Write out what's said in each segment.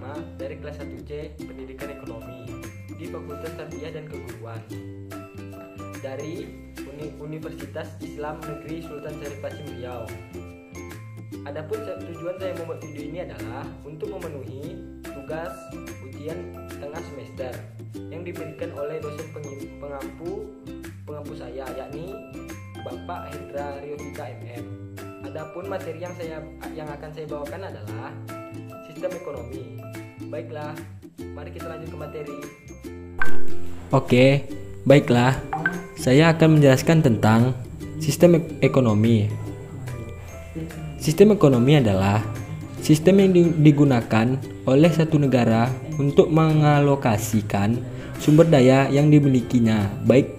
Pratama dari kelas 1C Pendidikan Ekonomi di Fakultas Tarbiyah dan Keguruan dari Universitas Islam Negeri Sultan Syarif Hashim Riau. Adapun tujuan saya membuat video ini adalah untuk memenuhi tugas ujian tengah semester yang diberikan oleh dosen pengampu saya, yakni Bapak Hendra Riovita MM. Adapun materi yang akan saya bawakan adalah sistem ekonomi. Baiklah, mari kita lanjut ke materi. Oke, baiklah. Saya akan menjelaskan tentang sistem ekonomi. Sistem ekonomi adalah sistem yang digunakan oleh satu negara untuk mengalokasikan sumber daya yang dimilikinya, baik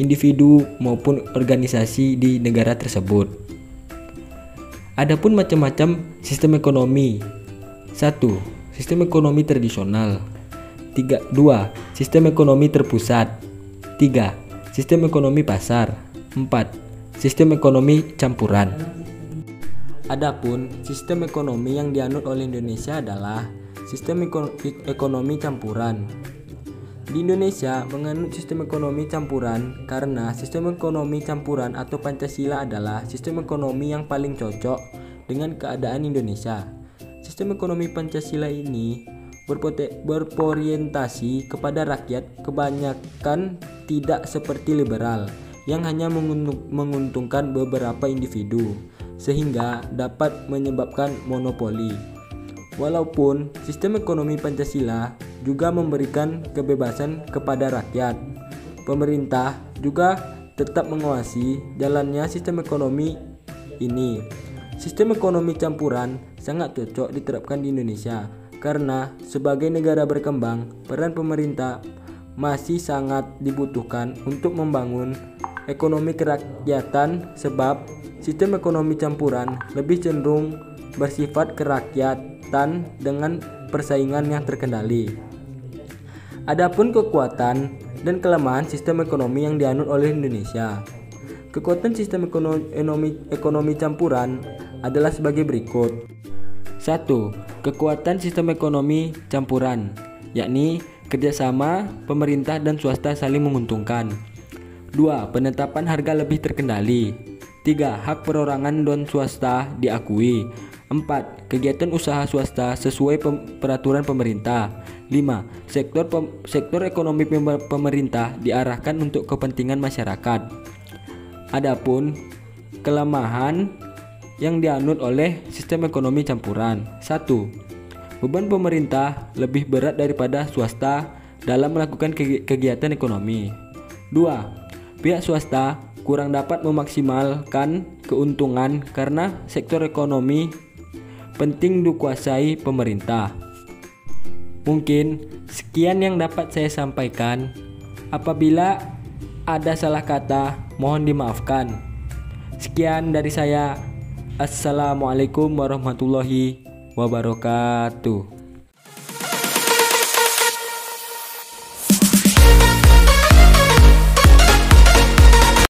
individu maupun organisasi di negara tersebut. Adapun macam-macam sistem ekonomi. 1. Sistem ekonomi tradisional. 2. Sistem ekonomi terpusat. 3. Sistem ekonomi pasar. 4. Sistem ekonomi campuran. Adapun sistem ekonomi yang dianut oleh Indonesia adalah sistem ekonomi campuran. Di Indonesia menganut sistem ekonomi campuran karena sistem ekonomi campuran atau Pancasila adalah sistem ekonomi yang paling cocok dengan keadaan Indonesia. Sistem ekonomi Pancasila ini berorientasi kepada rakyat, kebanyakan tidak seperti liberal yang hanya menguntungkan beberapa individu, sehingga dapat menyebabkan monopoli. Walaupun sistem ekonomi Pancasila juga memberikan kebebasan kepada rakyat, pemerintah juga tetap mengawasi jalannya sistem ekonomi ini. Sistem ekonomi campuran sangat cocok diterapkan di Indonesia karena sebagai negara berkembang, peran pemerintah masih sangat dibutuhkan untuk membangun ekonomi kerakyatan, sebab sistem ekonomi campuran lebih cenderung bersifat kerakyatan dengan persaingan yang terkendali. Adapun kekuatan dan kelemahan sistem ekonomi yang dianut oleh Indonesia. Kekuatan sistem ekonomi campuran adalah sebagai berikut. 1. Kekuatan sistem ekonomi campuran, yakni kerjasama pemerintah dan swasta saling menguntungkan. 2. Penetapan harga lebih terkendali. 3. Hak perorangan dan swasta diakui. 4. Kegiatan usaha swasta sesuai peraturan pemerintah. 5. Sektor ekonomi pemerintah diarahkan untuk kepentingan masyarakat. Adapun kelemahan yang dianut oleh sistem ekonomi campuran. 1. Beban pemerintah lebih berat daripada swasta dalam melakukan kegiatan ekonomi. 2. Pihak swasta kurang dapat memaksimalkan keuntungan karena sektor ekonomi penting dikuasai pemerintah. Mungkin sekian yang dapat saya sampaikan. Apabila ada salah kata, mohon dimaafkan. Sekian dari saya. Assalamualaikum warahmatullahi wabarakatuh.